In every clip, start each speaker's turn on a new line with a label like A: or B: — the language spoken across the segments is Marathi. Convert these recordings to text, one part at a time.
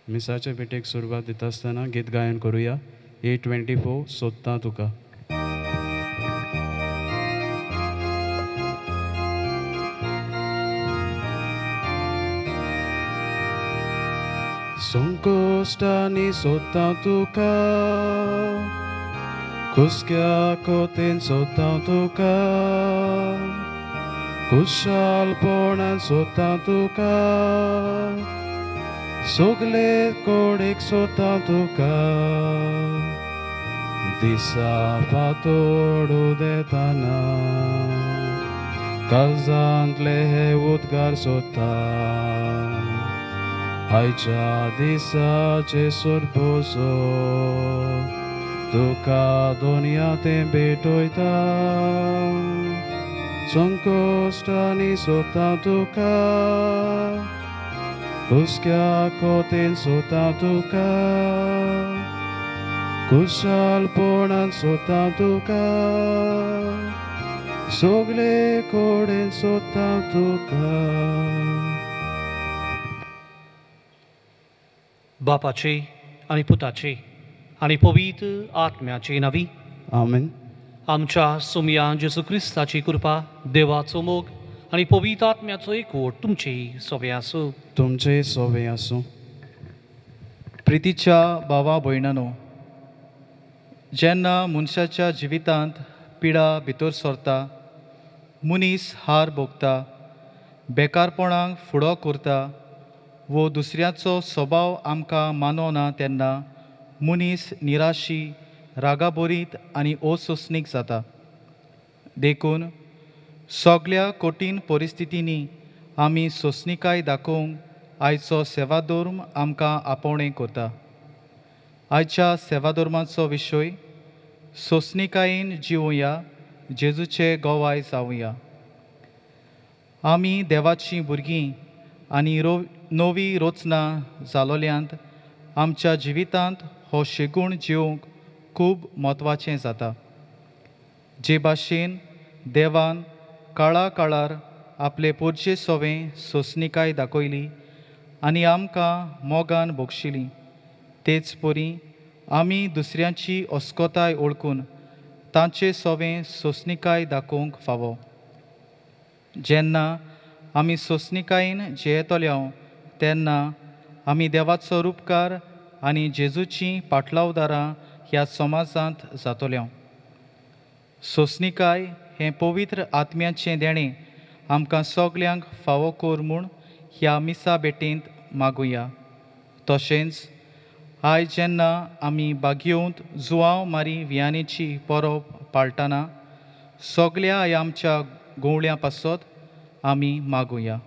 A: मिसाचे भेटेक सुरवात दिता आसतना गीत गायन करूया. 824 सोदता तुका. संकोष्टांनी सोदता तुका, कुसक्या कोतेन सोदता तुका, कुशालपणान सोदता तुका, सगले कोडेक सोदता तुका, दिसा पातोडू देताना काळजांतले हे उद्गार सोदता. आयच्या दिसाचे सोरपोसो तुका दोनयातें भेटोयता. संकोश्टांनी सोदता तुका, हुस्क्या कोतेन सोदता तुका, कुशालपणान सोदता तुका, सगले कोडेन सोदता तुका.
B: बापाचे आणि पुताचे आणि पवित्र आत्म्याचे नावी.
A: आमेन.
B: आमच्या सोमया जेजू क्रिस्ताची कृपा, देवाचो मोग आणि पवित्र आत्म्याचो एकवट तुमचे सोबे आसूं.
A: तुमचे सोबे आसूं.
C: प्रितीच्या भावा भयणांनो, जेन्ना मनशाच्या जिवितांत पिडा भितर सरता, मनीस हार भोगता, बेकारपणाक फुडो करता वो दुसऱ्याचो स्वभाव आमकां मानवना, तेन्ना मनीस निराशी, रागाबोरीत आनी असोसणीक जाता. देखून सगळ्या कठीण परिस्थितींनी आमी सोंसणीकाय दाखोवंक आयचो सेवाधर्म आमकां आपोवणें करता. आयच्या सेवाधर्माचो विशय सोंसणीकायेन जिवुया, जेजूचे गोवाय जावुया. आमी देवाचीं भुरगीं आनी नवी रचना जालोल्यांत आमच्या जिवितांत हो शेगूण जिवंक खूब म्हत्वाचें जाता. जे भाशेन देवान काळा काळार आपले पोरचे सोवें सोंसणीकाय दाखयली आनी आमकां मोगान भोगशिली, तेच परी आमी दुसऱ्यांची अस्कोताय ओळखून तांचे सोवें सोंसणीकाय दाखोवंक फावो. जेन्ना आमी सोंसणीकायेन जियेतल्यो तेन्ना आमी देवाचो उपकार आनी जेजूची पाटलावदारां ह्या समाजांत जातल्यो. सोंसणीकाय हें पवित्र आत्म्याचें देणें आमकां सगल्यांक फावो कर म्हूण ह्या मिसा भेटेंत मागुया. तशेंच आयज जेन्ना आमी बागयोंत जुवांव मारी वियानेची परब पाळटना सगल्या आमच्या गोवळ्यां पासत आमी मागुया.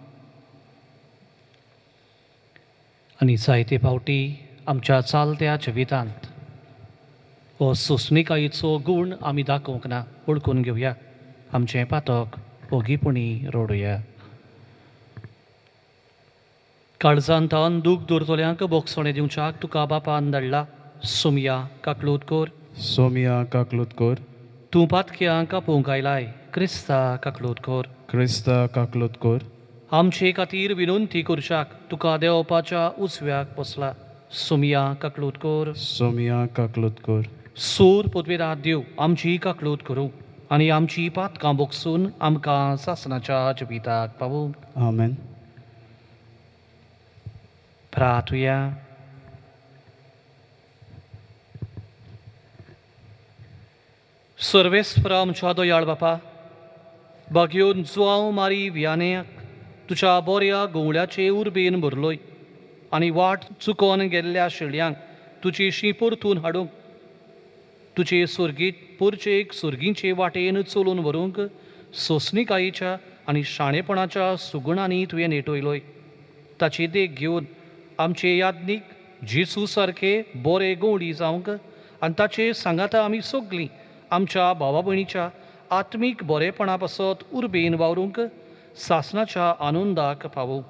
B: आणि जायते फावटी आमच्या चालत्या जिवितांत हो सोंसणीकायेचो गूण आमी दाखोवंक ना, ओळखून घेवया. आमचें पातक ओगीपणी रोडुया. काळजांतान दूख दवरतल्यांक बोगसणे दिवच्याक तुका बापान धाडला. सोमया काकलूत कोर.
A: सोमया काकलूत कोर.
B: तूं पातक्यांक आपोवंक आयलाय, क्रिस्ता काकलूत कोर.
A: क्रिस्ता काकलूत कोर.
B: आमचे खातीर विनंती करच्याक तुका देवपाच्या उजव्याक बसला. सोमया काकलूत कोर.
A: सोमया काकलूत कोर.
B: सोर पदवेदार देव आमची काकलूत करूं आनी आमची पातकां बोगसून आमकां सासणाच्या जिविताक पावूं.
A: आमेन.
B: प्रार्थुया. सर्वेस्पर आमच्या दयाळ बापा, बागयोन जुवांव मारी वियान्याक तुज्या बऱ्या गोवळ्याचे उर्बेन भरलोय आनी वाट चुकोवन गेल्ल्या शेळयांक तुजेशी परतून हाडूंक, तुजे पोरचेक सुर्गीचे वाटेन चलून व्हरूंक सोंसणीकायेच्या आनी शाणेपणाच्या सुगुणांनी तुवें नेटयलोय. ताची देख घेवन आमचे याज्ञीक जेजू सारके बरे गोवडी जावंक आनी ताचे सांगाता आमी सगलीं आमच्या भावा भयणीच्या आत्मीक बरेपणा पासत उर्बेन वावरूंक सासणाच्या आनंदाक पावूं.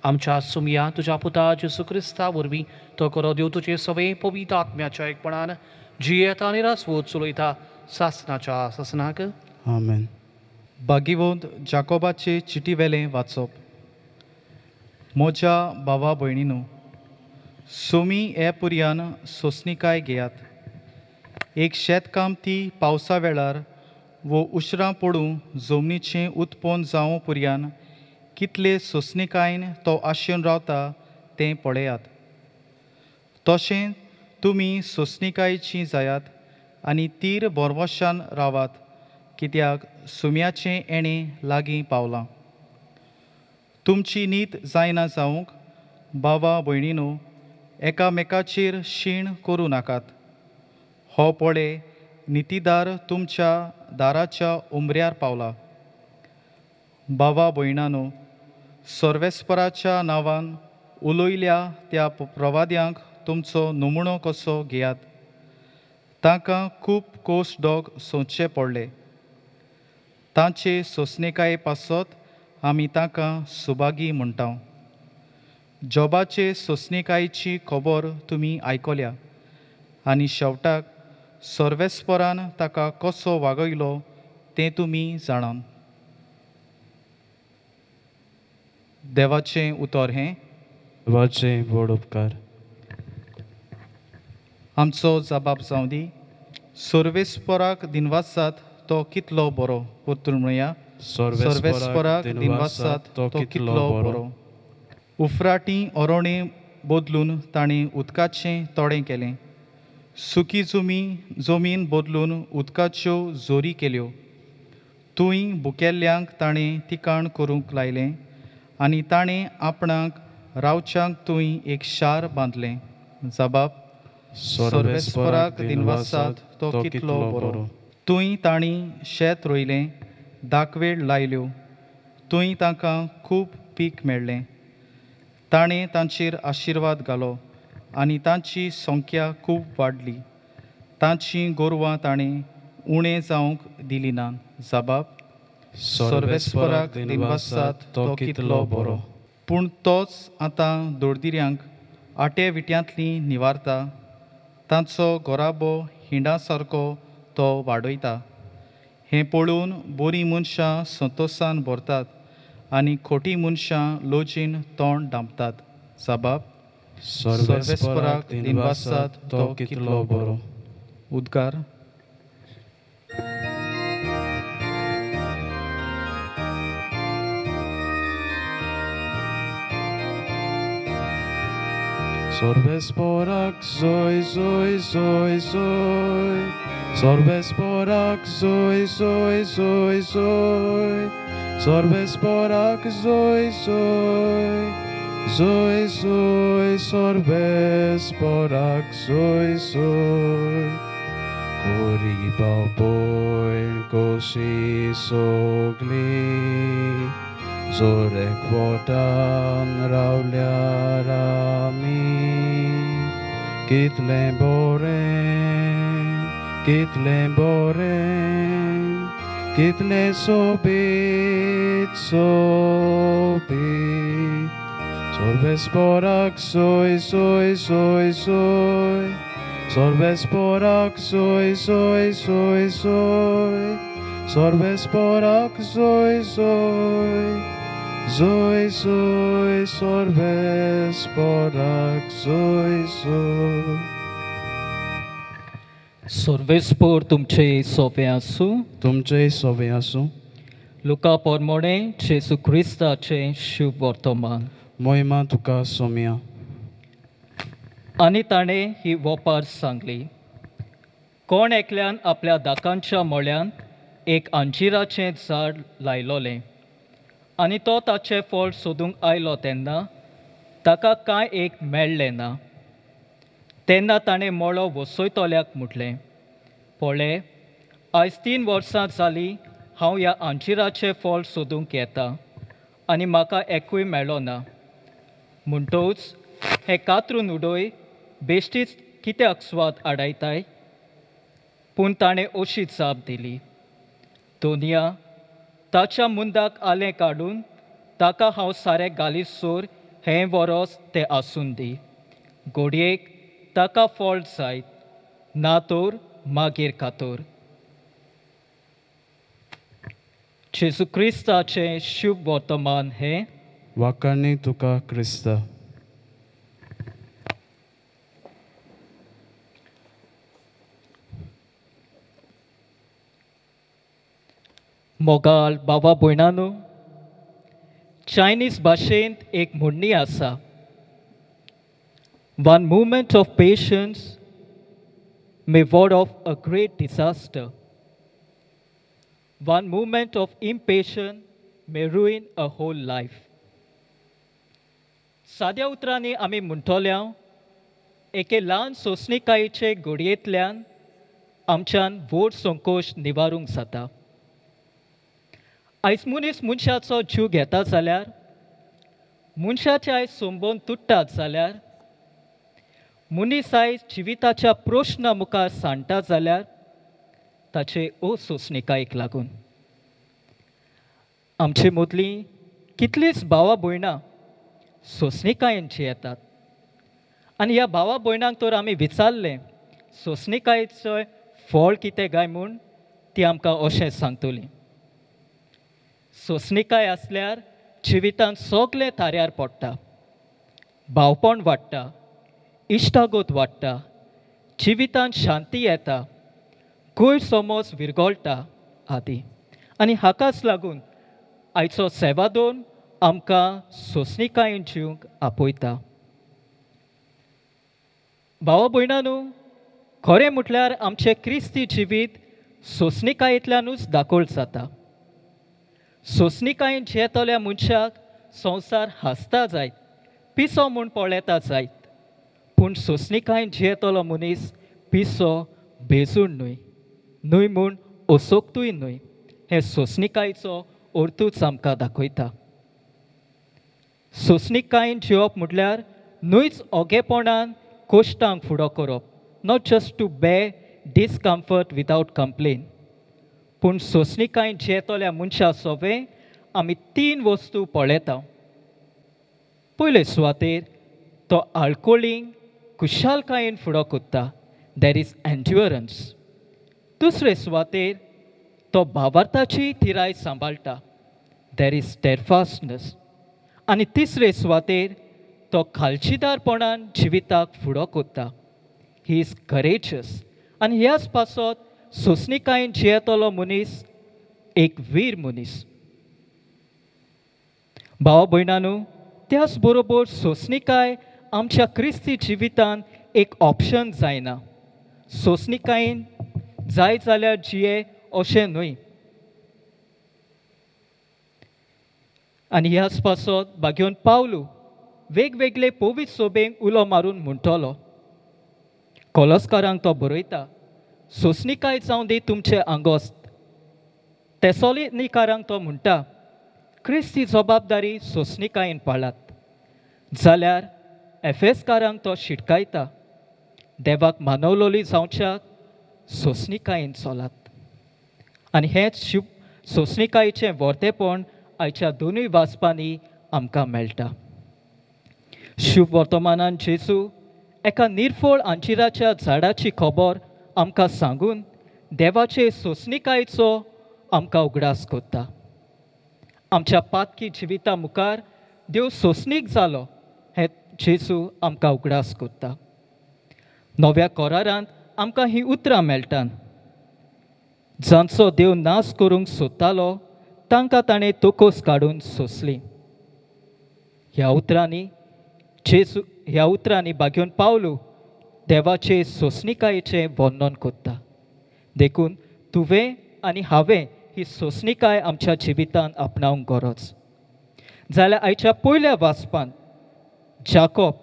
B: आमच्या सोमया तुज्या पुता जेजू क्रिस्ता वरवीं तो करो देव तुजे सवे पवित्र आत्म्याच्या एकपणान जियेता आनी रासवत चलयता सासणाच्या सासनाक.
A: आमेन.
C: बागीवंत जाकोबाचे चिटी वेलें वाचप. म्हज्या भावा भयणीनो, सुमी हे पुर्यान सोंसणीकाय घेयात एक शेतकाम ती पावसा वेळार वो उशरां पडूं जमनीचें उत्पन्न जावं पुर्यान कितले सोंसणीकायेन तो आशेवन रावता तें पळयात. तशें तुमी सोंसणीकायेचीं जायात आनी तीर बोरवोशान रावात कित्याक सुम्याचें येणें लागीं पावलां. तुमची न्हीद जायना जावंक भावा भयणीनो एकामेकाचेर शीण करूं नाकात. हो पळय नितीदार तुमच्या दाराच्या उमऱ्यार पावला. भावा भयणानो सर्वेस्पराच्या नांवान उलोयल्या त्या प्रवाद्यांक तुमचो नमुणो कसो घेयात. तांकां खूब कोसडोग सोंसचे पडले. तांचे सोंसणीकाये पासत आमी तांकां सुभागी म्हणटाव. जॉबाचे सोंसणीकायेची खबर तुमी आयकल्या आनी शेवटाक सर्वेस्परान ताका कसो वागयलो तें तुमी जाणात. देवाचें उतर हें
A: देवाचे व्हड उपकार.
C: आमचो जबाब जावं दी. सर्वेस्पराक दिनवासात तो कितलो बरो. परतून म्हणया सर्वेस्पराक दिनवासात तो कितलो बरो. उफराटीं ओरोणें बदलून ताणें उदकाचें तोडें केलें. सुकी जमीन बदलून उदकाच्यो जोरी केल्यो. तुंय भुकेल्ल्यांक ताणें तिकाण करूंक लायलें आनी ताणें आपणाक रावच्यांक तुंय एक शार बांदलें. जबाब सर्वेस्पराक दिनवासात तो कितलो बरो. तुंय तांणी शेत रोयलें दाखवेळ लायल्यो. तुंय तांकां खूब पीक मेळ्ळें. ताणें तांचेर आशिर्वाद घालो आनी तांची संख्या खूब वाडली. तांचीं गोरवां ताणें उणें जावंक दिलीं ना. जबाब सर्वेस्पराक दिनवासात तो कितलो बरो. पूण तोच आतां दोडदिऱ्यांक आट्या विट्यांतलीं निवारता. तांचो गोराबो हिंडा सारको तो वाडयता. हें पळोवन बरीं मनशां संतोशान भरतात आनी खोटीं मनशां लोजीन तोंड धांपतात. जबाब सर्वेस्पराक दिनवासात तो कितलो बरो. उद्गार
A: Sorbesporak soy, soy, soy, soy. Sorbesporak soy, soy, soy, soy. Sorbesporak soy, soy. Soy, soy, sorbesporak soy, soy. Koriba boin kosi sogli. Zorek votan rauliarami. Kitle boren, kitle sobit, sobit. Sorbesporak soy, soy, soy, soy. Sorbesporak soy, soy, soy, soy. Sorbesporak soy, soy. Soy, soy, sorbesporak soy, soy.
D: सर्वेस्पोर तुमचे सोपे आसूं.
A: तुमचे सोबे आसूं.
D: लुका पोरमोणे जेसू क्रिस्ताचे शुभ वर्तमान.
A: मोहिमा तुका सोम्या.
D: आनी ताणें ही वोपार सांगली. कोण एकल्यान आपल्या दाकांच्या मोळ्यान एक अंजिराचें झाड लायलोलें आनी तो ताचें फळ सोदूंक आयलो तेन्ना ताका कांय एक मेळ्ळें ना. तेन्ना ताणें मोळो वसयतोल्याक म्हटलें, पळय, आयज 3 वर्सां जालीं हांव ह्या अंजिराचें फळ सोदूंक येता आनी म्हाका एकूय मेळ्ळो ना. म्हणटूच हें कातरून उडोय, बेश्टीच कित्याक स्वाद आडायताय? पूण ताणें अशी जाप दिली, दोनया ताच्या मुंडाक आलें काडून ताका हांव सारें घालीसोर हें वरोस तें आसून दी. घोडयेक ताका फळ जायत ना तर मागीर कातोर. जेसू क्रिस्ताचें शुभ वर्तमान हें.
A: वाखाणणी तुका क्रिस्ता.
D: मोगाल बाबा भयणानो, चायनीज भाशेंत एक म्हणणी आसा, one moment of patience may ward off a great disaster. One moment of impatience may ruin a whole life. साद्या उतरांनी आमी म्हणटोल्या एके ल्हान सोंसणीकायेचे घडयेंतल्यान आमच्यान व्हड संकोश निवारूंक जाता. आयज मनीस मनशाचो जीव घेता जाल्यार, मनशाचे आयज संबंद तुट्टात जाल्यार, मनीस आयज जिविताच्या प्रश्ना मुखार सांडटा जाल्यार ताचे असोंसणीकायेक लागून. आमचे मदलीं कितलींच भावां भयणां सोंसणीकायेन जियेतात. आनी ह्या भावा भयणांक तर आमी विचारलें सोंसणीकायेचें फळ कितें काय म्हूण, ती आमकां अशें सांगतलीं. सोंसणीकाय आसल्यार जिवितांत सगलें थाऱ्यार पडटा. भावपण वाडटा, इश्टागत वाडटा, जिवितांत शांती येता, गैरसमज विरगळटा आदी. आनी हाकाच लागून आयचो सेवादोन आमकां सोंसणीकायेन जिवंक आपयता. भावा भयणांनो, खरें म्हटल्यार आमचें क्रिस्ती जिवीत सोंसणीकायेंतल्यानूच दाखोळ जाता. सोंसणीकायेन जियेतल्या मनशाक संवसार हांसता जायत, पिसो म्हूण पळयता जायत, पूण सोंसणीकायेन जियेतलो मनीस पिसो बेजून न्हय, न्हय म्हूण असोक्तूय न्हय. हें सोंसणीकायेचो अर्थूच आमकां दाखयता. सोंसणीकायेन जिवप म्हटल्यार न्हयच ओगेपणान कोश्टांक फुडो करप, not just to bear discomfort without complain. पूण सोंसणीकायेन जियेतल्या मनशा सोबे आमी 3 वस्तू पळयता. पयले सुवातेर तो आळकोळींक कुशालकायेन फुडो कोत्ता, देर इज एन्ड्युरन्स. दुसरे सुवातेर तो भावार्थाची थिराय सांबाळटा, देर इज स्टेडफास्टनेस. आनी तिसरे सुवातेर तो खालचीदारपणान जिविताक फुडो कोत्ता, ही इज करेजियस. आनी ह्याच पासत सोंसणीकायेन जियेतलो मनीस एक वीर मनीस. भावा भयणांनो, त्याच बरोबर सोंसणीकाय आमच्या क्रिस्ती जिवितांत एक ऑप्शन जायना. सोंसणीकायेन जाय जाल्यार जिये अशें न्हय. आनी ह्याच पासत भाग्योन पावलू वेगवेगळे पवित्र सोबेंक उलो मारून म्हणटलो. कोलोस्कारांक तो बरयता, सोंसणीकाय जावं दी तुमचे आंगोस्त. तेसोलिनीकारांक तो म्हणटा, क्रिस्ती जबाबदारी सोंसणीकायेन पाळात. जाल्यार एफेसकारांक तो शिटकायता, देवाक मानवलोली जावच्याक सोंसणीकायेन चलात. आनी हेंच शुभ सोंसणीकायेचें वर्तेपण आयच्या दोनूय वाचपांनी आमकां मेळटा. शुभ वर्तमानान जेजू एका निर्फळ अंजिराच्या झाडाची खबर आमकां सांगून देवाचे सोंसणीकायेचो आमकां उगडास कोत्ता. आमच्या पातकी जिविता मुखार देव सोंसणीक जालो हें जेजू आमकां उगडास कोत्ता. नव्या करारांत आमकां ही उतरां मेळटात. जांचो देव नाश करूंक सोदतालो तांकां ताणें तोकोस काडून सोंसली. ह्या उतरांनी भाग्योन पावलू देवाचे सोंसणीकायेचें वर्णन कोत्ता. देखून तुवें आनी हांवें ही सोंसणीकाय आमच्या जिवितांत आपणावंक गरज. जाल्यार आयच्या पयल्या वाचपांत जाकोब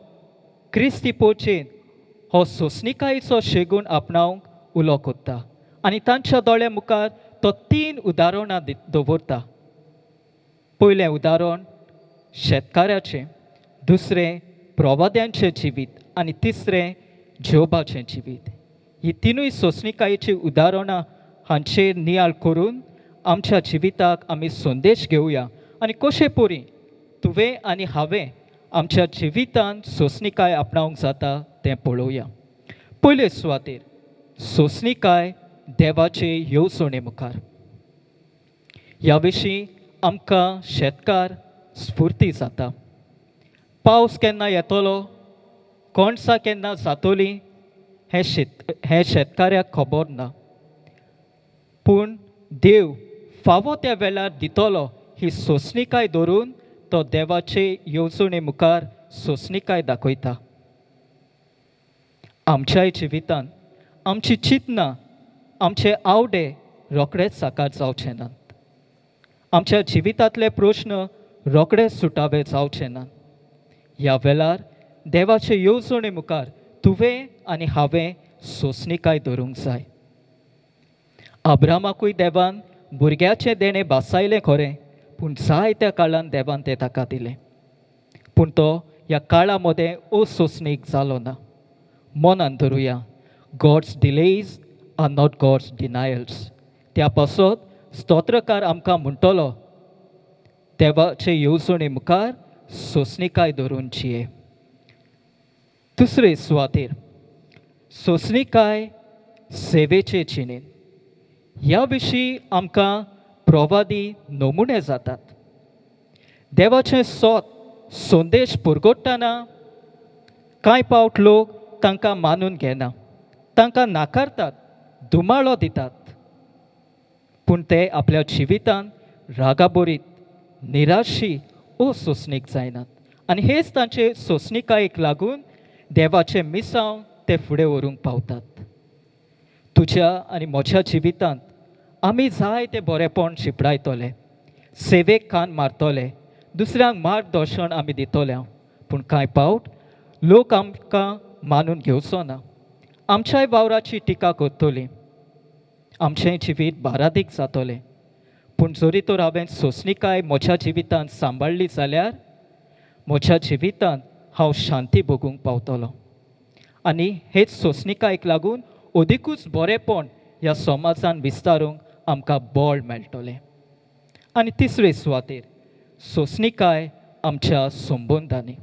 D: क्रिस्ती पोचेन हो सोंसणीकायेचो शेगूण आपणावंक उलो कोत्ता. आनी तांच्या दोळ्या मुखार तो 3 उदाहरणां दवरता. पयलें उदाहरण शेतकाराचें, दुसरें प्रवाद्यांचें जिवीत आनी तिसरें जोबाचें जिवीत. ही तिनूय सोंसणीकायेची उदाहरणां हांचेर नियाळ करून आमच्या जिविताक आमी संदेश घेवया आनी कशे परी तुवें आनी हांवें आमच्या जिवितांत सोंसणीकाय आपणावंक जाता तें पळोवया. पयले सुवातेर सोंसणीकाय देवाचे येवजणे मुखार. ह्या विशीं आमकां शेतकार स्फूर्ती जाता. पावस केन्ना येतलो, कणसां केन्ना जातोली हें शेतकाऱ्याक खबर ना. पूण देव फावो त्या वेळार दितलो ही सोंसणीकाय धरून तो देवाचे येवजणे मुखार सोंसणीकाय दाखयता. आमच्याय जिवितांत आमची चिंतना आमचे आवडे रोखडेच साकार जावचे नात. आमच्या जिवितांतले प्रश्न रोखडे सुटावे जावचे नात. ह्या वेळार देवाचे येवजणे मुखार तुवें आनी हांवें सोंसणीकाय धरूंक जाय. अब्रामाकूय देवान भुरग्याचें देणें बासायलें खरें, पूण जायत्या काळान देवान तें ताका दिलें. पूण तो ह्या काळा मदें असोंसणीक जालो ना. मनान धरुया, God's delays are not God's denials. त्या पासत स्तोत्रकार आमकां म्हणटलो, देवाचे येवजणे मुखार सोंसणीकाय धरून जिये. दुसरे सुवातेर सोंसणीकाय सेवेचे जिणेंत. ह्या विशीं आमकां प्रवादी नमुने जातात. देवाचें सोत संदेश पुरगोडटाना कांय पावट लोक तांकां मानून घेना, तांकां नाकारतात, दुमाळो दितात. पूण ते आपल्या जिवितांत रागाबोरीत, निराशी ओ सोंसणीक जायनात. आनी हेच तांचे सोंसणीकायेक लागून देवाचें मिसांव ते फुडें व्हरूंक पावतात. तुज्या आनी म्हज्या जिवितांत आमी जाय तें बरेंपण शिपडायतले, सेवेक कान मारतले, दुसऱ्यांक मार्गदर्शन आमी दितले. पूण कांय पावट लोक आमकां मानून घेवचो ना, आमच्याय वावराची टिका करतली, आमचें जिवीत बारादीक जातलें. पूण जरी तर हांवें सोंसणीकाय म्हज्या जिवितांत सांबाळ्ळी जाल्यार म्हज्या जिवितांत हांव शांती भोगूंक पावतलों. आनी हेच सोंसणीकायेक लागून अदिकूच बरेंपण ह्या समाजान विस्तारूंक आमकां बळ मेळटलें. आनी तिसरे सुवातेर सोंसणीकाय आमच्या संबंदांनी.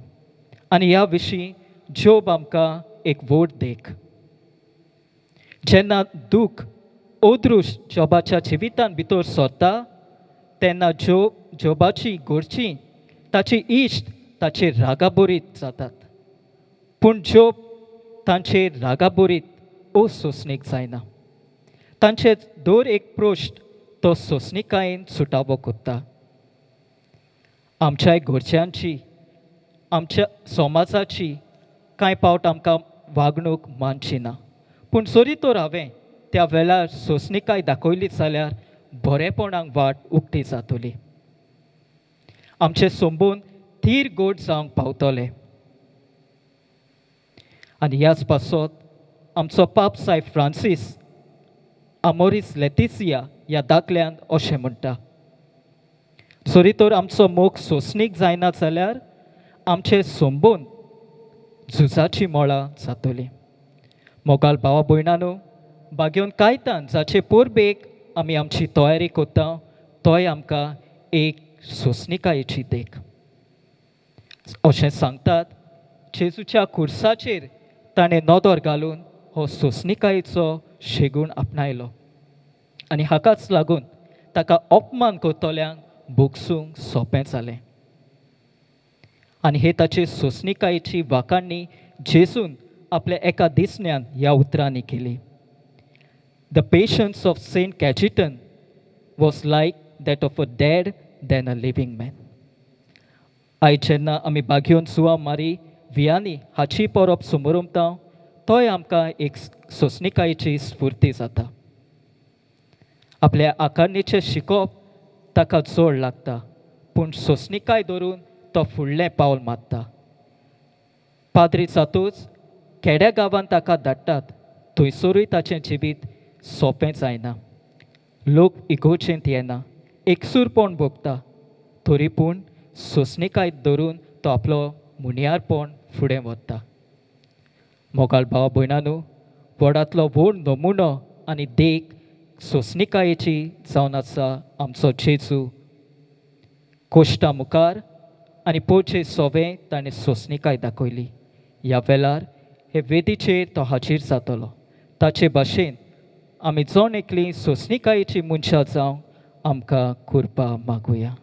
D: आनी ह्या विशीं जोब आमकां एक व्हड देख. जेन्ना दूख ओदृश जोबाच्या जिवितांत भितर सरता तेन्ना जोबाची घरचीं, ताची इश्ट ताचेर रागाबोरीत जातात. पूण जोब तांचेर रागाबोरीत ओ सोंसणीक जायना. तांचे दर एक प्रश्न तो सोंसणीकायेन सुटावो कोत्ता. आमच्याय घरच्यांची, आमच्या समाजाची कांय पावट आमकां वागणूक मानची ना. पूण जरी तर हांवें त्या वेळार सोंसणीकाय दाखयली जाल्यार बरेपणाक वाट उक्ती जातली. आमचे संबंद थीर गोड जावंक पावतले. आनी ह्याच पासत आमचो पाप सायब फ्रांसीस आमोरीस लेतिसिया ह्या दाखल्यान अशें म्हणटा, जरी तर आमचो मोग सोंसणीक जायना जाल्यार आमचे संबंद झुजाची मोळां जातलीं. मोगाल भावा भयणांनो, बागेवन कायतान जाचे पोरबेक आमी आमची तयारी कोत्ता तोय आमकां एक सोंसणीकायेची देख. अशें सांगतात, जेजूच्या खुर्साचेर ताणें नदर घालून हो सोंसणीकायेचो शेगूण आपणायलो. आनी हाकाच लागून ताका अपमान करतल्यांक भोगसूंक सोंपें जालें. आनी हे ताचे सोंसणीकायेची वाखाणणी जेजून आपल्या एका दिसण्यान ह्या उतरांनी केली. The patience of saint Cajetan was like that of a dead than a living man. आयज जेन्ना आमी बागेवन सुवा मारी वियांनी हाची परब समोरमता तोय आमकां एक सोंसणीकायेची स्फूर्ती जाता. आपल्या आकारणीचें शिकोवप ताका चड लागता, पूण सोंसणीकाय धरून तो फुडलें पावल मारता. पाद्री जातूच खेड्या गांवांत ताका धाडटात, थंयसरूय ताचें जिवीत सोंपें जायना. लोक इगोर्जेंत येना, एकसूरपण भोगता, तरी पूण सोंसणीकाय धरून तो आपलो मुनियारपण फुडें व्हरता. मोगाल भावा भयणांनो, व्हडांतलो व्हड नमुनो आनी देख सोंसणीकायेची जावन आसा आमचो जेजू. कोश्टा मुखार आनी पोरचे सोबें ताणें सोंसणीकाय दाखयली. ह्या वेळार हे वेदीचेर तो हाजीर जातलो. ताचे भाशेन आमी जण एकलीं सोंसणीकायेची मनशां जावंक आमकां कृपा मागुया.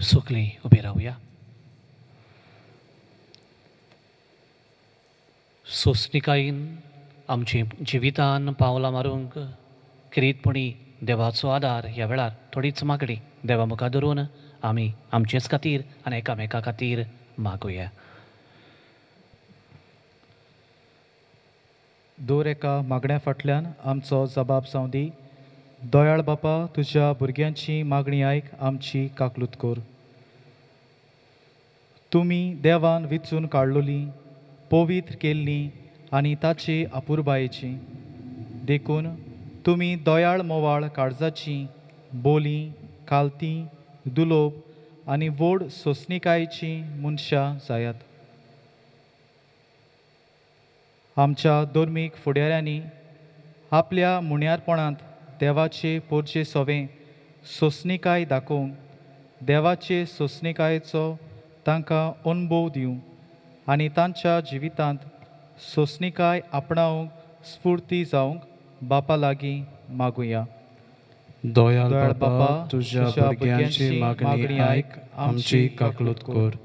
B: सगळीं उबी रावया. सोंसणीकायेन आमची जिवितान पावलां मारूंक किरीतपणी देवाचो आदार ह्या वेळार थोडीच मागणी देवा मुखार धरून आमी आमचेच खातीर आनी एकामेका खातीर मागुया.
C: दर एका मागण्या फाटल्यान आमचो जबाब जावं दी. दयाळ बापा, तुज्या भुरग्यांची मागणी आयक, आमची काकलूत कर. तुमी देवान विचून काडलोली, पवित्र केल्ली आनी ताचे अपुरबायेची देखून तुमी दयाळ मोवाळ काळजाची बोली, कालती, दुलोब आनी व्हड सोंसणीकायेची मनशां जायात. आमच्या धर्मीक फुडाऱ्यांनी आपल्या मुण्यारपणांत देवाचे पोरचे सोवें सोंसणीकाय दाखोवंक देवाचे सोंसणीकायेचो तांकां अनुभव दिवंक आनी तांच्या जिवितांत सोंसणीकाय आपणावंक स्फूर्ती जावंक बापा लागीं मागुया.
A: दयाळ बापा, तुज्या भुरग्यांची मागणी आयक, आमची काकलूत कर.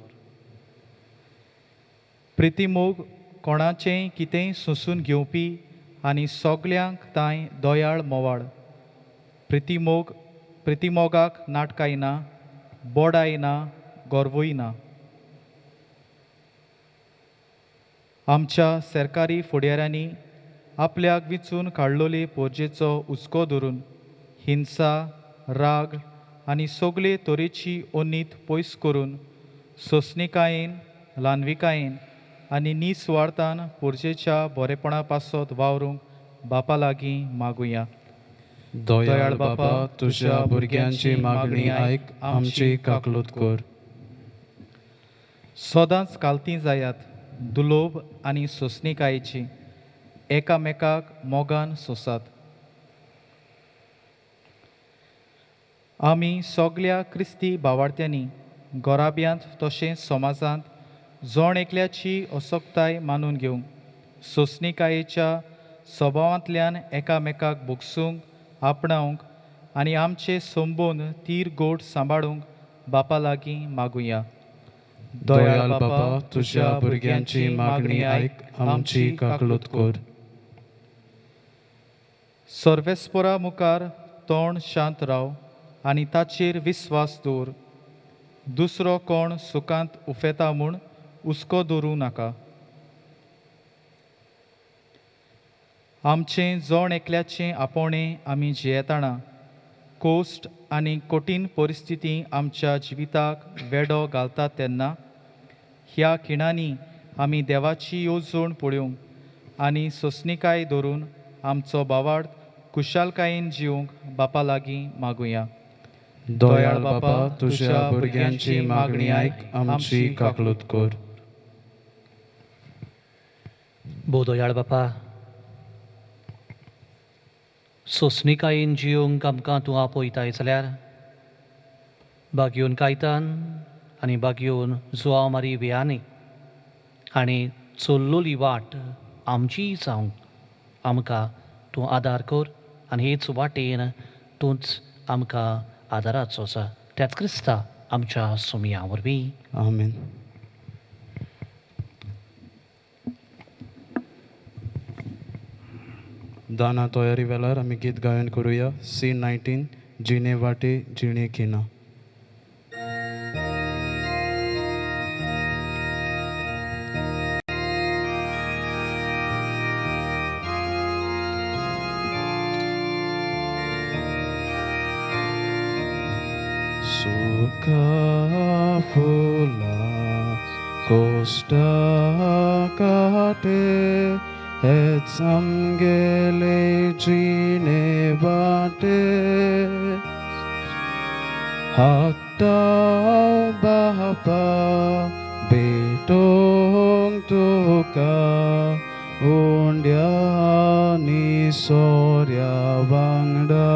C: प्रितीमोग कोणाचेंय कितेंय सोंसून घेवपी आनी सगल्यांक तांय दयाळ मोवाळ. प्रितीमोगाक नाटकाय ना, बोडाय ना, गोरवूय ना. आमच्या सरकारी फुडाऱ्यांनी आपल्याक विचून काडलोले पोरजेचो हुस्को धरून हिंसा, राग आनी सगळे तरेची ओनीत पयस करून सोंसणीकायेन, ल्हानविकायेन आनी निस्वार्थान पोरजेच्या बरेपणा पासत वावरूंक बापा लागीं मागुया.
A: दयाळ बापा, तुज्या भुरग्यांची मागणी आयक, आमची काकलूत कर.
C: सदांच कालती जायात, दुलोब आनी सोंसणीकायेची एकामेकाक मोगान सोंसात. आमी सगल्या क्रिस्ती भावार्थ्यांनी गोराब्यांत तशेंच समाजांत जण एकल्याची असोक्ताय मानून घेवंक सोंसणीकायेच्या स्वभावांतल्यान एकामेकाक भोगसूंक, आपणावंक आनी आमचे संबंद तीर गोड सांबाळूंक बापा लागीं मागुया.
A: दयाळ बापा, तुज्या भुरग्यांची मागणी आयक, आमची काकलूत कर.
C: सर्वेस्परा मुखार तोंड शांत राव आनी ताचेर विस्वास दवर. दुसरो कोण सुखांत उफेता म्हूण हुस्को दवरूं नाका. आमचें जण एकल्याचें आपोणें आमी जियेताना कोस्ट आनी कठीण परिस्थिती आमच्या जिविताक वेडो घालतात तेन्ना ह्या खिणांनी आमी देवाची येवजण पळोवंक आनी सोंसणीकाय धरून आमचो भावार्थ खुशालकायेन जिवंक बापा लागीं मागुया.
A: दयाळ बापा, तुज्या भुरग्यांची मागणी आयक, आमची काकलूत कर.
B: भोव दयाळ बापा, सोंसणीकायेन जियोंक आमकां तूं आपयताय जाल्यार बागयोन कायतान आनी बागयोन जुआंव मारी वियानी आनी चल्लोली वाट आमची जावंक आमकां तूं आदार कर आनी हेच वाटेन तूंच आमकां आदाराचो आसा. त्याच क्रिस्ता आमच्या सुमया वरवीं.
A: आमेन. दाना तयारी वेळार आमी गीत गायन करुया. C19 जिणे वाटे जिणे खिना. Suka fula costa kate et samgele jine bate hatta bapa betong tuka undia ni sorya bangda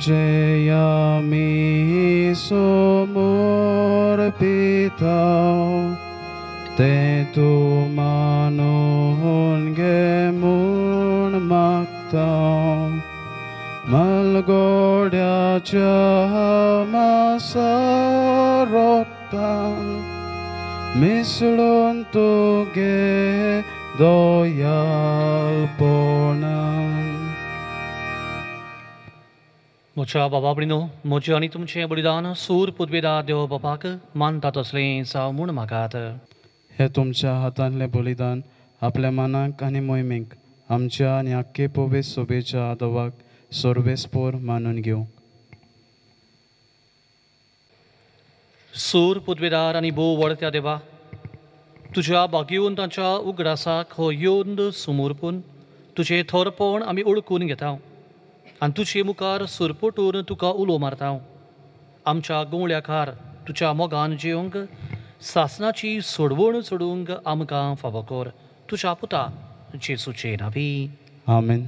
A: Jaya mi somor pitao te tu manon gemun maktao मलगोड्याच्या मासा रोगतान मिसळून तुगे दोयालपणान.
B: म्हज्या बाबा भयणो, म्हजें आनी तुमचें बलिदान सूर पुद्वेदार देव बापाक मानता तसलें जावं म्हूण मागात.
A: हे तुमच्या हातांतलें बलिदान आपल्या मनाक आनी मोहिमेक आमच्या आनी आख्खे पवित्र सोबेच्या आदवाक सर्वेस्पोर मानून घेवं.
B: सूर पुद्वेदार आनी भोव वडत्या देवा, तुज्या भाग्यवंतांच्या उगडासाक हो योंद समोरपून तुजें थोरपण आमी ओळखून घेता आनी तुजे मुखार सुरपटून तुका उलो मारता. आमच्या गुंवळ्याकार तुज्या मोगान जेवंक सासनाची सोडवण सोडूंक आमकां फावो कर. तुज्या पुता जेसूचे नांवी.
A: आमेन.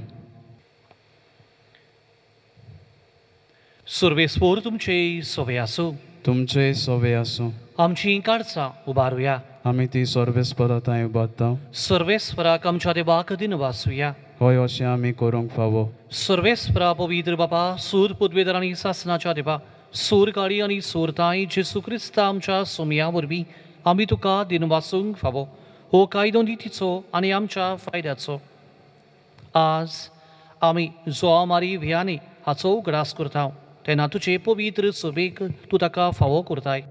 B: सर्वेस्पोर तुमचे सोवे आसूं.
A: तुमचे सोवे आसूं.
B: आमचीं काडसां उबारुया.
A: आमी ती सर्वेस्पराताय उबारता.
B: सर्वेस्पराक आमच्या देवाक दिनवासुया.
A: होय अशें आमी करूंक फावो.
B: सर्वेस्परा पवित्र बापा, सूर पुद्वेदार आनी सासनाच्या देवा, सूर काळी आनी सोरताय जेसू क्रिस्ता आमच्या सोमया वरवीं आमी तुका दिनवासूंक फावो. हो कायदो नितीचो आनी आमच्या फायद्याचो. आज आमी जो आमारी व्यानी हाचो उगडास करता तेन्ना तुजे पवित्र सभेक तूं ताका फावो करताय.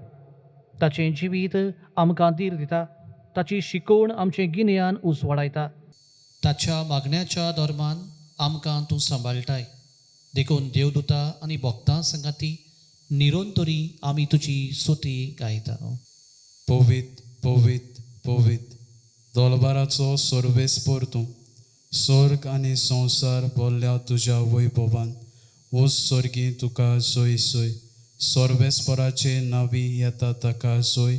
B: ताचें जिवीत आमकां धीर दिता. ताची शिकवण आमचें गिन्यान उसवाडायता. ताच्या मागण्याच्या धर्मान आमकां तूं सांबाळटाय. देखून देवदूता आनी भक्तां संगाती निरंतरी आमी तुजी स्तुती गायता.
A: पवित्र पवित्र पवित्र दोलबाराचो सर्वेस्पोर तूं. स्वर्ग आनी संवसार भरल्या तुज्या वैभवान ओस सर्गी तुका सोय सोय. सर्वेस्पराचे नांवी येता ताका सोय.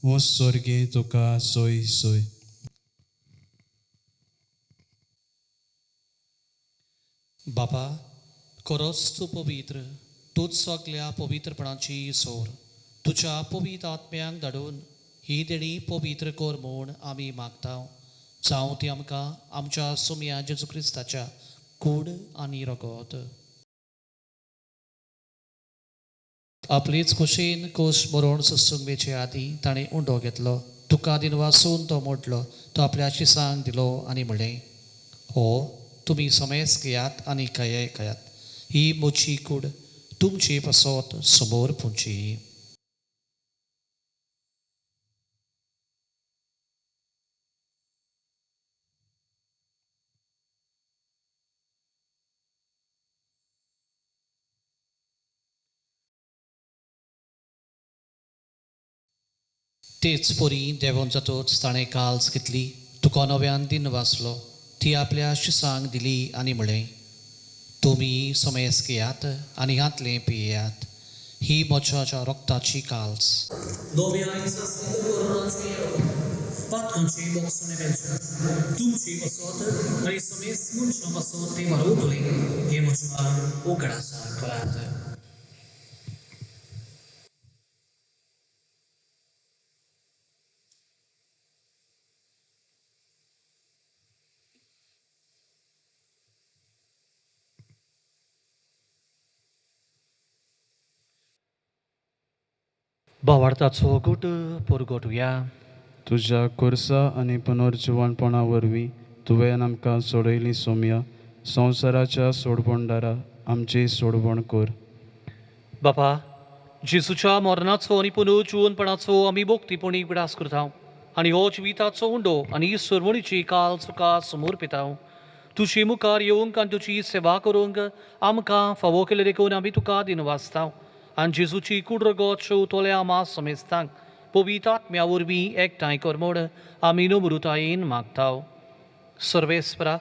A: ओस सर्गी तुका सोय सोय.
B: बापा, खरोच तूं पवित्र. तूंच सगल्या पवित्रपणाची सोर. तुज्या पवित्र आत्म्यांक धाडून ही देणी पवित्र कर म्हूण आमी मागता. जावं ती आमकां आमच्या सोम्या जेजू क्रिस्ताच्या कूड आनी रगत. आपलीच खोशेन खोश बरोवन सत्संगेचे आदीं ताणें उंडो घेतलो. तुका दिनवासून तो मोडलो. तो आपल्या शिसांक दिलो आनी म्हणलें, हो तुमी समेस घेयात आनी खायात. ही म्हजी कूड तुमची पासत समोर पुंची. तेच पोरी देवून जातूच ताणें काल्स घेतली. तुका नव्यान दिन वाचलो. ती आपल्या शिसांक दिली आनी म्हणलें, तुमी समेस घेयात आनी हातलें पियेयात. ही म्हज्या रक्ताची काल्स. तुमची बसत आनी समेस मनशां बसत ते मारूतले. हे म्हज्या उगडासाक करात. भावार्थाचो घोट परगटुया.
A: तुज्या खुर्सा आनी पुनर्जिवणपणा वरवीं तुवें आमकां सोडयली सोम्या. संवसाराच्या सोडवणदारा आमची सोडवण कर.
B: बापा, जेसूच्या मरणाचो आनी पुनर्जिवणपणाचो आमी भोक्तीपणी विडास करता आनी हो जिविताचो उंडो आनी सर्वणीची काल तुका समोर पिता. तुजी मुखार येवंक आनी तुजी सेवा करूंक आमकां फावो केले देखून आमी तुका दिनवासता. आनी जेजूची कूड रगत शेवतोल्या आमा समेस्तांक पवित्र आत्म्या वरवीं एकठांय कर म्हूण आमी नम्रतायेन मागता. सर्वेस्परा,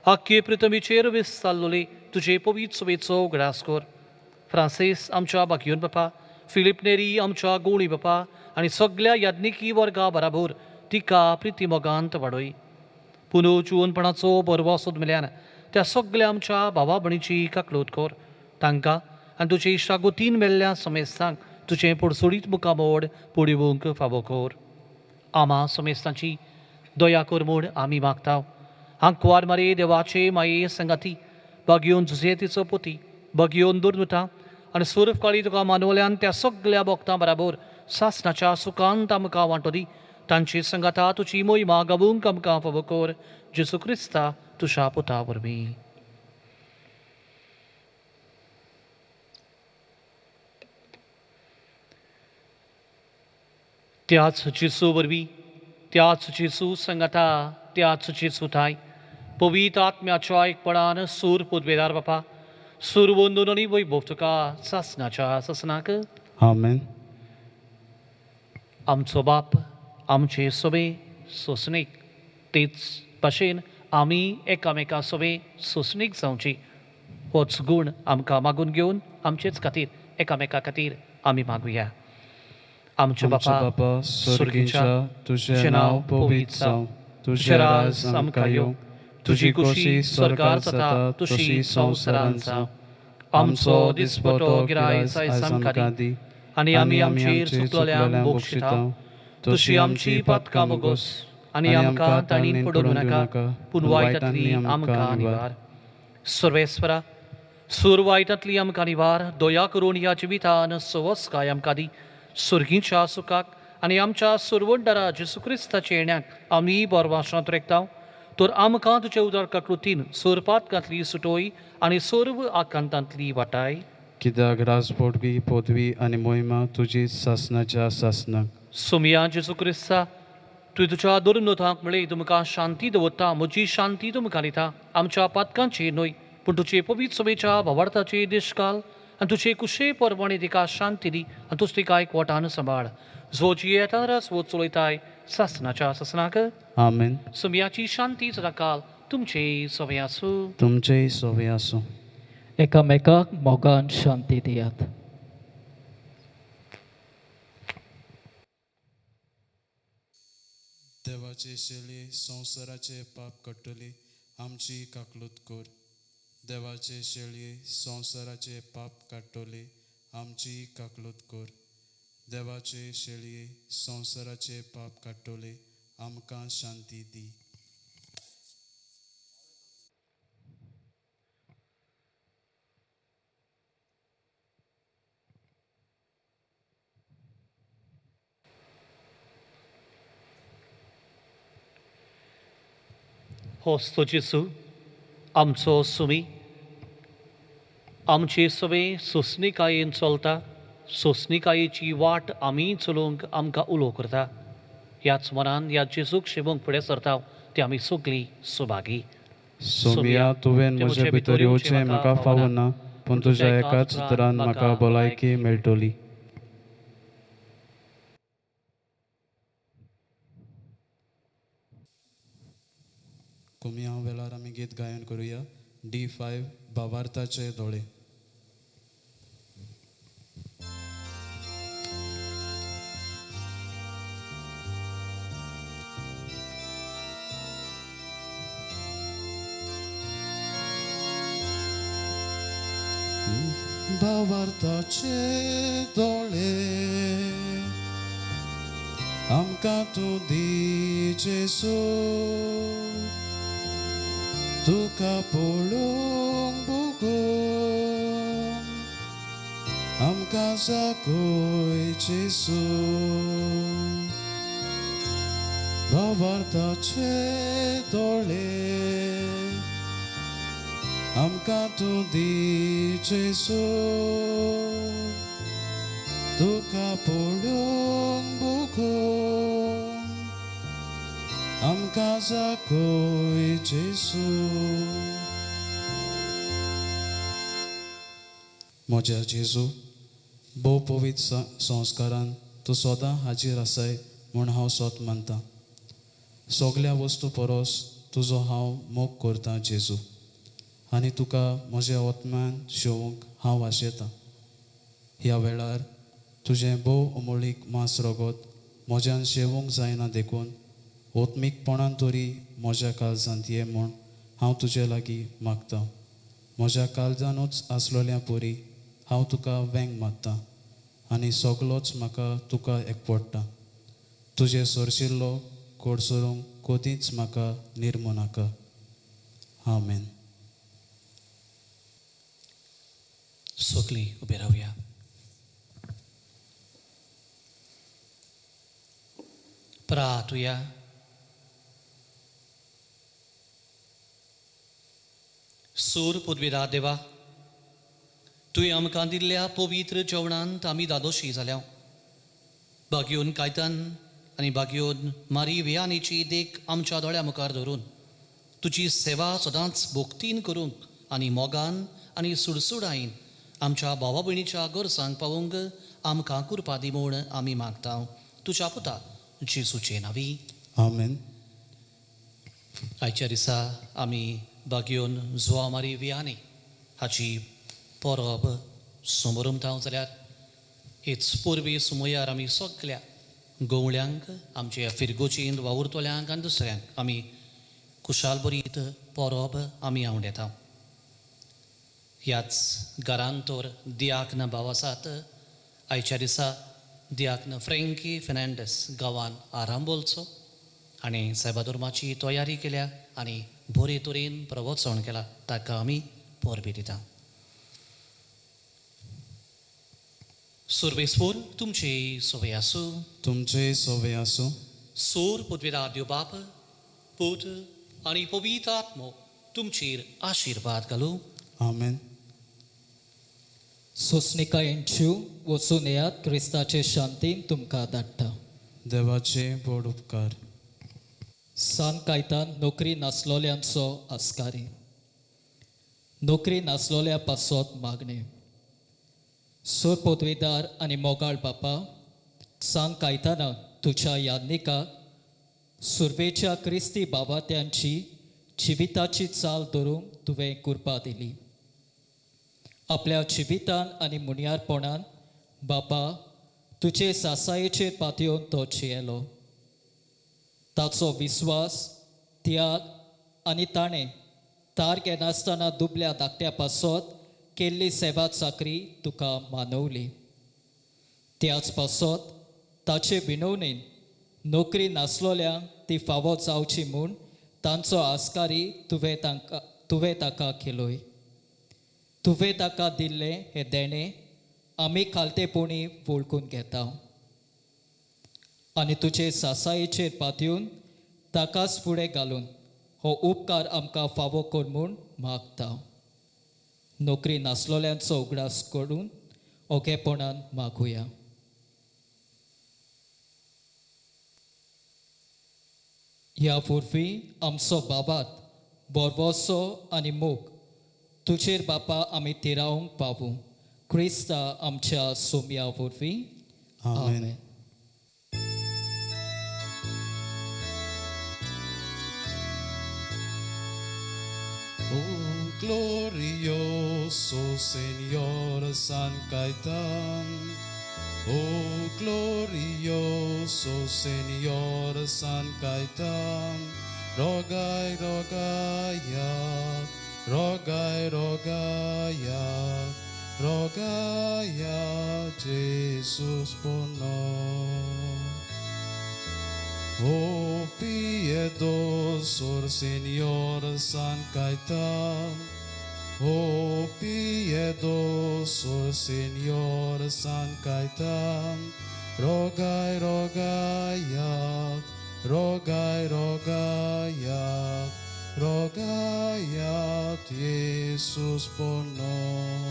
B: आख्खे प्रथमेचेर विस्तारलोले तुजे पवित्र सभेचो उगडास कर. फ्रांसीस आमच्या भाग्योन बापा, फिलीप नेरी आमच्या गोवळी बापा आनी सगल्या याज्ञिकी वर्गा बराबर तिका प्रिती मोगांत वाडय. पुनर्जिवणपणाचो बरवो सोदमेल्यान त्या सगल्या आमच्या भावा भणीची काकलूत कर. तांकां आनी तुजे इश्टागोतीन मेल्ल्या समेस्तांक तुजें पडसोडीत मुखामोड पडिवंक फावो कर. आमा समेस्तांची दया कर म्हूण आमी मागता. हांकवार मारे देवाचे माये संगाती बागयोन जुजेतीचो पोती बागयोन दुर्नुता आनी सुर्फ काळी तुका मानवल्यान त्या सगळ्या भक्तां बराबर सासणाच्या सुखांत आमकां वांटोदी तांची संगता तुजी मोहिमा गावूंक आमकां फावो कर जेजू क्रिस्ता तुज्या पुता वरवीं. त्याच जेजू वरवीं त्याच जेजू संगता त्याच जेजू थाय पवित्र आत्म्याच्या एकपणान सूर पुदवेदार बापा सूर वंदून आनी वैभव तुका सासणाच्या ससनाक
A: आमेन.
B: आमचो बाप आमचे सोबे सोसणीक तेच भाशेन आमी एकामेका सोबे सोसणीक जावची होच गूण आमकां मागून घेवन आमचेच खातीर एकामेका खातीर आमी मागुया. आमचे बापा
A: सुर्गीच्या तुझे नाव पवित्र जावं, तुझे राज आमकां येवं, तुजी कुशी स्वर्गार जाता तशी संवसारांत जावं. आमचो दिसपतो गिरायज आयज आमकां दी
B: आनी आमी आमचेर चुकलोल्यांक बोगशिता तशी आमची पातकां मोगोस आनी आमकां ताणीन पडोवं नाका पूण वायटांतली आमकां निवार. सर्वेस्परा सूर वायटांतली आमकां निवार दया करून ह्या जिवितान सवस्काय आमकां दी सुर्गीच्या सुखाक आनी आमच्या सुरवंडरा जेजू क्रिस्ताच्या येण्याक आमी बोरवाशांत रेखताव तर आमकां तुजे उदरका कृतीन सोरपातकांतली सुटोय आनी सोर्व आकांतांतली वाटाय.
A: कित्याक राजपोटगी पदवी आनी मोहिमा तुजी सासणाच्या सासनाक.
B: सोमया जेजू क्रिस्ता तुवें तुज्या दुर्नोतांक म्हळें तुमकां शांती दवरता म्हजी शांती तुमकां दिता आमच्या पातकांची न्हय पूण तुजे पवित्र सभेच्या भावार्थाचे दिश्काल आनी तुजे कुशे परमाणे तिका शांती दी आनी तुज तिका एकवटान सांबाळ जो जी येता वो चलयताय सासणाच्या सासनाक.
A: आमेन.
B: सोमयाची शांती सदाकाल तुमचे सोबे आसूं.
A: तुमचेय सोबे आसूं.
D: एकामेकाक मोगान शांती दियात.
A: देवाचे शेळये संवसाराचे पाप कट्टली आमची काकलूत कर. देवाचे शेळये संवसाराचे पाप काट्टोले आमची काकलूत कर. देवाचे शेळये संवसाराचे पाप काट्टोले आमकां शांती दी.
B: होस्तो जेजू आमचो सुमी आमचे सवे सोसणीकायेन चलता सोसणीकायेची वाट आमी चलोवंक आमकां उलो करता ह्याच मनान ह्या जेजूक शेवंक फुडें सरता ते आमी सगळीं सुभागी.
A: सोमया तुवें म्हजे भितर येवचें म्हाका फावो ना पूण तुज्या एकाच उतरान म्हाका भलायकी मेळटली. कुमिया वेळार आमी गीत गायन करुया. D5 भावार्थाचे दोळे. भावार्थाचे दोळे आमकां तूं दी जेजू तुका पळोवंक बगून आमकां जागोय जेजू. भावार्थाचे दोळे आमकां तूं दी जेजू तुका पळोवंक बगून आमकां जागोय जेजू. म्हज्या जेजू भोव पवित्र संस्कारान तूं सदां हाजीर आसाय म्हूण हांव सोत मानतां. सगळ्या वस्तू परस तुजो हांव मोग करतां जेजू आनी तुका म्हज्या आत्म्यान शेवूंक हांव आशेतां. ह्या वेळार तुजें भोव अमोलीक मांस रगत म्हज्यान शेवूंक जायना देखून ओत्मीकपणान तरी म्हज्या काळजांत ये म्हूण हांव तुजे लागीं मागतां. म्हज्या काळजानूच आसलोल्या परी हांव तुका वेंग मागतां आनी सगळोच म्हाका तुका एकवडटा. तुजे सरशिल्लो कोडसरूंक कदींच म्हाका निर्मू नाका. आमेन.
B: सगळी उबे राहूया. प्रार्थूया. सूर पदवीरा देवा, तुवें आमकां दिल्ल्या पवित्र जेवणांत आमी दादोशी जाल्या. बागयोन कायतान आनी बागयोन मारी वियानीची देख आमच्या दोळ्या मुखार धरून तुजी सेवा सदांच भोगतीन करूंक आनी मोगान आनी सुडसुडायेन आमच्या भावा भयणीच्या गोरसांक पावूंक आमकां कृपा दी म्हूण आमी मागता. तुज्या पुता जेजूचे नांवी.
A: आमेन.
B: आयच्या दिसा आमी बागयोन जुवा मारी वियानी हाची परब समोर उमतांव जाल्यार हेच पोरबी सुमयार आमी सगळ्या गवळ्यांक आमच्या फिरगोचींत वावुरतोल्यांक आनी दुसऱ्यांक आमी कुशाल बरीत परब आमी हांव येता. ह्याच घरांत तर दियाकन भाव आसात. आयच्या दिसा दियाकन फ्रँकी फेर्नांडीस गांवान आरांबोलचो आनी सेबाधर्माची तयारी केल्या आनी बरे तरेन प्रवचन केला. ताका आमी परबी दिता. सर्वेस्वर तुमचे सवय आसूं.
A: तुमचे सवय आसूं.
B: सोर पदवीरा देव बाप पूत आनी पवित्र आत्मो तुमचेर आशिर्वाद घालूं.
A: आमेन.
D: सोंसणिकायेंच्यो वचून येयात. क्रिस्ताचे शांतीन तुमकां धाडटा.
A: देवाचे व्हड उपकार.
D: सांत कायतान नोकरी नासलोल्यांचो आस्कारी. नोकरी नासलोल्या पासत मागणे. सोर पदवीदार आनी मोगाळ बापा, सांत कायताना तुज्या याज्ञिकाक सुरवेच्या क्रिस्ती बाबात्यांची जिविताची चाल धरूंक तुवें कृपा दिली. आपल्या जिवितान आनी मुनियारपणान बापा तुजे सासायेचेर पातयेवन तो जियेलो. ताचो विस्वास, त्याग आनी ताणें तार घेनासतना दुबल्या धाकट्या पासत केल्ली सेवा चाकरी तुका मानवली. त्याच पासत ताचे विनवणेन नोकरी नासलोल्यांक ती फावो जावची म्हूण तांचो आस्कारी तुवें ताका केलोय. तुवें ताका दिल्लें हें देणें आमी खालतेपणी वळखून घेता आनी तुजे सासायेचेर पातयेवन ताकाच फुडें घालून हो उपकार आमकां फावो कर म्हूण मागता. नोकरी नासलोल्यांचो उगडास करून ओगेपणान मागुया. ह्या वरवीं आमचो बाबात बोरवोसो आनी मोग तुजेर बापा आमी तिरावंक पावूं. क्रिस्ता आमच्या सोम्या वरवीं.
A: आमेन. Oh glorioso Señor San Caetán, oh glorioso Señor San Caetán, rogai, rogaiac, rogai, rogaiac, rogaiac, Jesus por nós. Oh piedoso Señor San Caetán, oh piedoso Señor San Caetán, rogai, rogaiac, rogai, rogaiac, rogaiac, Jesus por nós.